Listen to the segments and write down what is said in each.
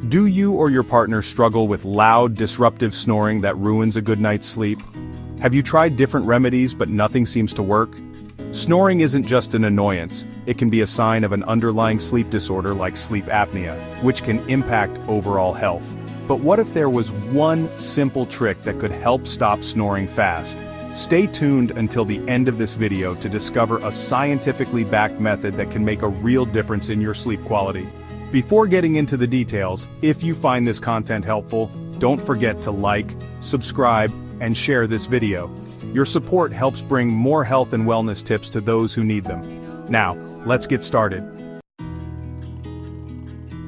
Do you or your partner struggle with loud, disruptive snoring that ruins a good night's sleep? Have you tried different remedies but nothing seems to work? Snoring isn't just an annoyance, it can be a sign of an underlying sleep disorder like sleep apnea, which can impact overall health. But what if there was one simple trick that could help stop snoring fast? Stay tuned until the end of this video to discover a scientifically backed method that can make a real difference in your sleep quality. Before getting into the details, if you find this content helpful, don't forget to like, subscribe, and share this video. Your support helps bring more health and wellness tips to those who need them. Now, let's get started.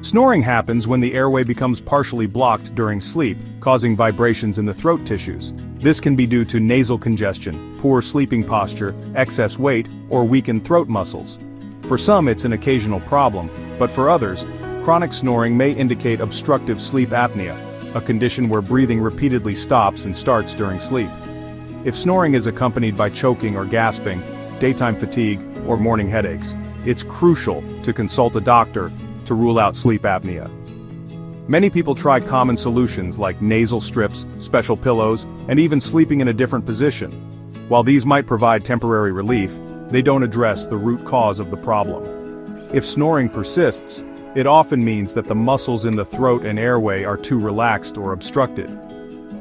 Snoring happens when the airway becomes partially blocked during sleep, causing vibrations in the throat tissues. This can be due to nasal congestion, poor sleeping posture, excess weight, or weakened throat muscles. For some it's an occasional problem, but for others, chronic snoring may indicate obstructive sleep apnea, a condition where breathing repeatedly stops and starts during sleep. If snoring is accompanied by choking or gasping, daytime fatigue, or morning headaches, it's crucial to consult a doctor to rule out sleep apnea. Many people try common solutions like nasal strips, special pillows, and even sleeping in a different position. While these might provide temporary relief, they don't address the root cause of the problem. If snoring persists, it often means that the muscles in the throat and airway are too relaxed or obstructed.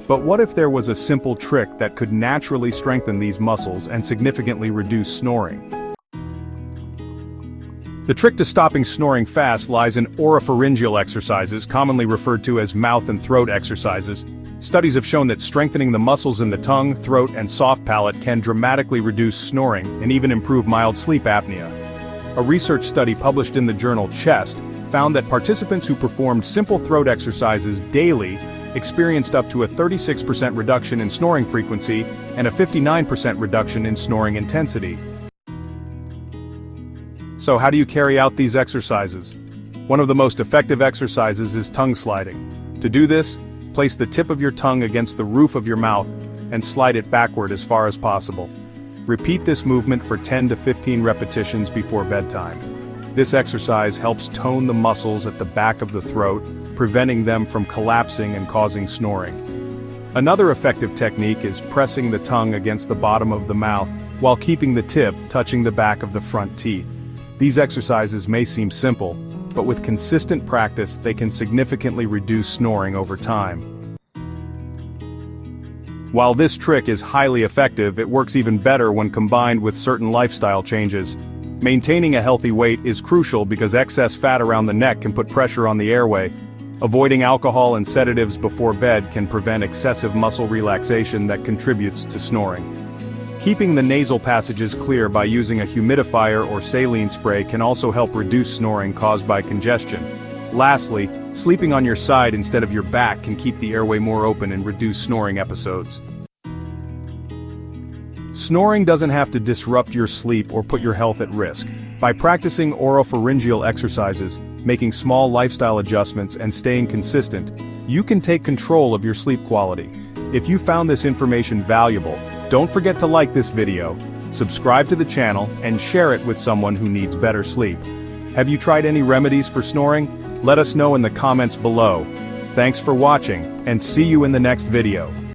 But what if there was a simple trick that could naturally strengthen these muscles and significantly reduce snoring? The trick to stopping snoring fast lies in oropharyngeal exercises, commonly referred to as mouth and throat exercises. Studies have shown that strengthening the muscles in the tongue, throat, and soft palate can dramatically reduce snoring and even improve mild sleep apnea. A research study published in the journal Chest found that participants who performed simple throat exercises daily experienced up to a 36% reduction in snoring frequency and a 59% reduction in snoring intensity. So how do you carry out these exercises? One of the most effective exercises is tongue sliding. To do this, place the tip of your tongue against the roof of your mouth and slide it backward as far as possible. Repeat this movement for 10 to 15 repetitions before bedtime. This exercise helps tone the muscles at the back of the throat, preventing them from collapsing and causing snoring. Another effective technique is pressing the tongue against the bottom of the mouth while keeping the tip touching the back of the front teeth. These exercises may seem simple, but with consistent practice they can significantly reduce snoring over time. While this trick is highly effective, it works even better when combined with certain lifestyle changes. Maintaining a healthy weight is crucial because excess fat around the neck can put pressure on the airway. Avoiding alcohol and sedatives before bed can prevent excessive muscle relaxation that contributes to snoring. Keeping the nasal passages clear by using a humidifier or saline spray can also help reduce snoring caused by congestion. Lastly, sleeping on your side instead of your back can keep the airway more open and reduce snoring episodes. Snoring doesn't have to disrupt your sleep or put your health at risk. By practicing oropharyngeal exercises, making small lifestyle adjustments, and staying consistent, you can take control of your sleep quality. If you found this information valuable, don't forget to like this video, subscribe to the channel, and share it with someone who needs better sleep. Have you tried any remedies for snoring? Let us know in the comments below. Thanks for watching, and see you in the next video.